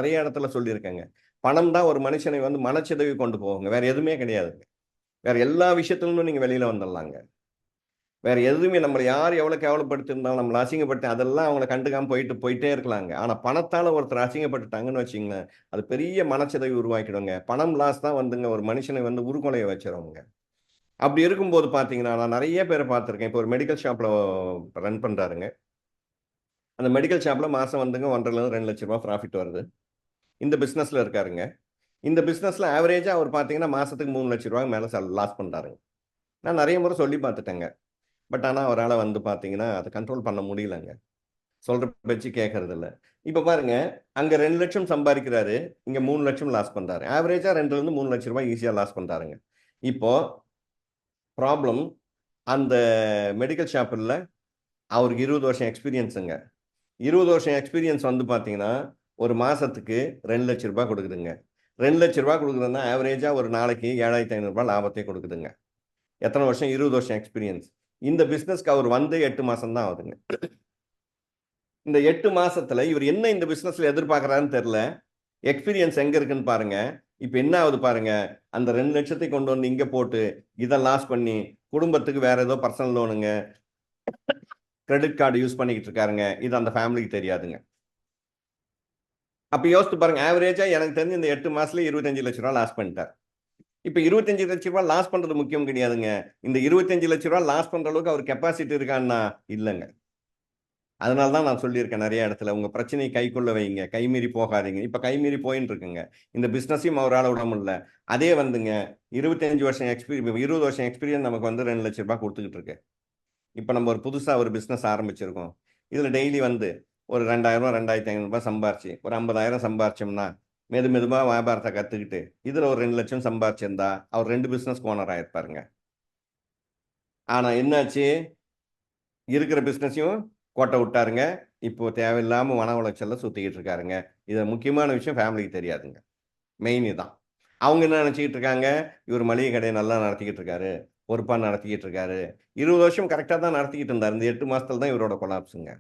நிறைய இடத்துல சொல்லியிருக்கேங்க. பணம் தான் ஒரு மனுஷனை வந்து மனச்சிதைவு கொண்டு போகுங்க. வேற எதுவுமே கிடையாதுங்க. வேற எல்லா விஷயத்திலிருந்தும் நீங்க வெளியில வந்துடலாங்க. வேற எதுவுமே நம்மள யார் எவ்வளவு கேவலப்படுத்தியிருந்தாலும், நம்மள அசிங்கப்படுத்தி அதெல்லாம் அவங்கள கண்டுக்காம போயிட்டே இருக்கலாங்க. ஆனா பணத்தால ஒருத்தர் அசிங்கப்பட்டுட்டாங்கன்னு வச்சுக்கங்களேன், அது பெரிய மனச்சிதைவு உருவாக்கிடுங்க. பணம் லாஸ் தான் வந்துங்க ஒரு மனுஷனை வந்து உருக்குலைய வச்சிருங்க. அப்படி இருக்கும்போது பார்த்தீங்கன்னா, நான் நெறைய பேர பார்த்துருக்கேன். இப்போ ஒரு மெடிக்கல் ஷாப்ல ரன் பண்றாருங்க. அந்த மெடிக்கல் ஷாப்ல மாசம் வந்துங்க 1,50,000 2,00,000 ப்ராஃபிட் வருது. இந்த பிசினஸ்ல இருக்காருங்க. இந்த பிசினஸ்ல ஆவரேஜா அவர் பார்த்தீங்கன்னா, மாசத்துக்கு ரூ. 3,00,000 மேல லாஸ் பண்றாருங்க. நான் நெறைய முறை சொல்லி பார்த்துட்டேங்க. பட் ஆனா அவரால வந்து பார்த்தீங்கன்னா, அத கண்ட்ரோல் பண்ண முடியலங்க. சொல்ற பேச்சு கேட்கறதில்ல. இப்ப பாருங்க, அங்க 2,00,000 சம்பாரிக்கிறாரு. இங்க 3,00,000 லாஸ் பண்றாரு. ஆவரேஜா 2லருந்து ரூ. 3,00,000 ஈஸியா லாஸ் பண்றாருங்க. இப்போ ப்ராப்ளம் அந்த மெடிக்கல் ஷாப் இல்ல. அவருக்கு 20 வருஷம் எக்ஸ்பீரியன்ஸுங்க. 20 வருஷம் எக்ஸ்பீரியன்ஸ் வந்து பார்த்தீங்கன்னா, ஒரு மாசத்துக்கு ரூ. 2,00,000 குடுக்குதுங்க. ரூ. 2,00,000 குடுக்குதுன்னா, ஆவரேஜா ஒரு நாளைக்கு ரூ. 7,500 லாபத்தை கொடுக்குதுங்க. எத்தன வருஷம்? 20 வருஷம் எக்ஸ்பீரியன்ஸ். இந்த பிசினஸ்க்கு அவர் வந்து 8 மாசம் தான் ஆகுதுங்க. இந்த 8 மாசத்துல இவர் என்ன இந்த பிசினஸ்ல எதிர்பார்க்கிறாருன்னு தெரியல. எக்ஸ்பீரியன்ஸ் எங்க இருக்குன்னு பாருங்க. இப்ப என்ன ஆகுது பாருங்க. அந்த 2,00,000 கொண்டு வந்து இங்க போட்டு, இத லாஸ் பண்ணி, குடும்பத்துக்கு வேற ஏதோ பர்சனல் லோனுங்க, கிரெடிட் கார்டு யூஸ் பண்ணிக்கிட்டு இருக்காருங்க. இது அந்த ஃபேமிலிக்கு தெரியாதுங்க. அப்ப யோசித்து பாருங்க. ஆவரேஜா எனக்கு தெரிஞ்சு இந்த 8 மாசத்துல ரூ. 25,00,000 லாஸ் பண்ணிட்டார். இப்ப ரூ. 25,00,000 லாஸ் பண்றது முக்கியம் கிடையாதுங்க. இந்த ரூ. 25,00,000 லாஸ் பண்ற அளவுக்கு அவர் கெப்பாசிட்டி இருக்கான்னா, இல்லங்க. அதனால தான் நான் சொல்லியிருக்கேன் நெறைய இடத்துல. உங்க பிரச்சனைய கைக்குள்ள வைங்க. கைமீறி போகாதீங்க. இப்ப கைமீறி போயின்னு இருக்குங்க. இந்த பிசினஸையும் அவரால விட முடியல. அதே வந்துங்க 25 வருஷம் 20 வருஷம் எக்ஸ்பீரியன்ஸ் நமக்கு வந்து ரூ. 2,00,000 குடுத்துக்கிட்டு இருக்கு. இப்ப நம்ம ஒரு புதுசா ஒரு பிசினஸ் ஆரம்பிச்சிருக்கோம். இதுல டெய்லி வந்து ஒரு ரூ. 2,000 ரூ. 2,500 சம்பாரிச்சு, ஒரு 50,000 சம்பாரிச்சோம்னா, மெதுமெதுவா வியாபாரத்த கத்துக்கிட்டு, இதுல ஒரு 2,00,000 சம்பாரிச்சிருந்தா, அவர் 2 பிசினஸ்க்கு ஓனர் ஆயிருப்பாருங்க. ஆனா என்னாச்சு? இருக்கிற பிசினஸையும் கோட்ட விட்டாருங்க. இப்போ தேவையில்லாம மன உளைச்சல்ல சுத்திக்கிட்டு இருக்காருங்க. இதுல முக்கியமான விஷயம் ஃபேமிலிக்கு தெரியாதுங்க. மெயின் இதான். அவங்க என்ன நெனச்சுக்கிட்டு இருக்காங்க, இவரு மளிகை கடைய நல்லா நடத்திக்கிட்டு இருக்காரு. பொறுப்பா நடத்திக்கிட்டு இருக்காரு. 20 வருஷம் கரெக்ட்டா தான் நடத்திக்கிட்டு இருந்தாரு. இந்த 8 மாசத்துல தான் இவரோட கொலாப்ஸ்ங்க.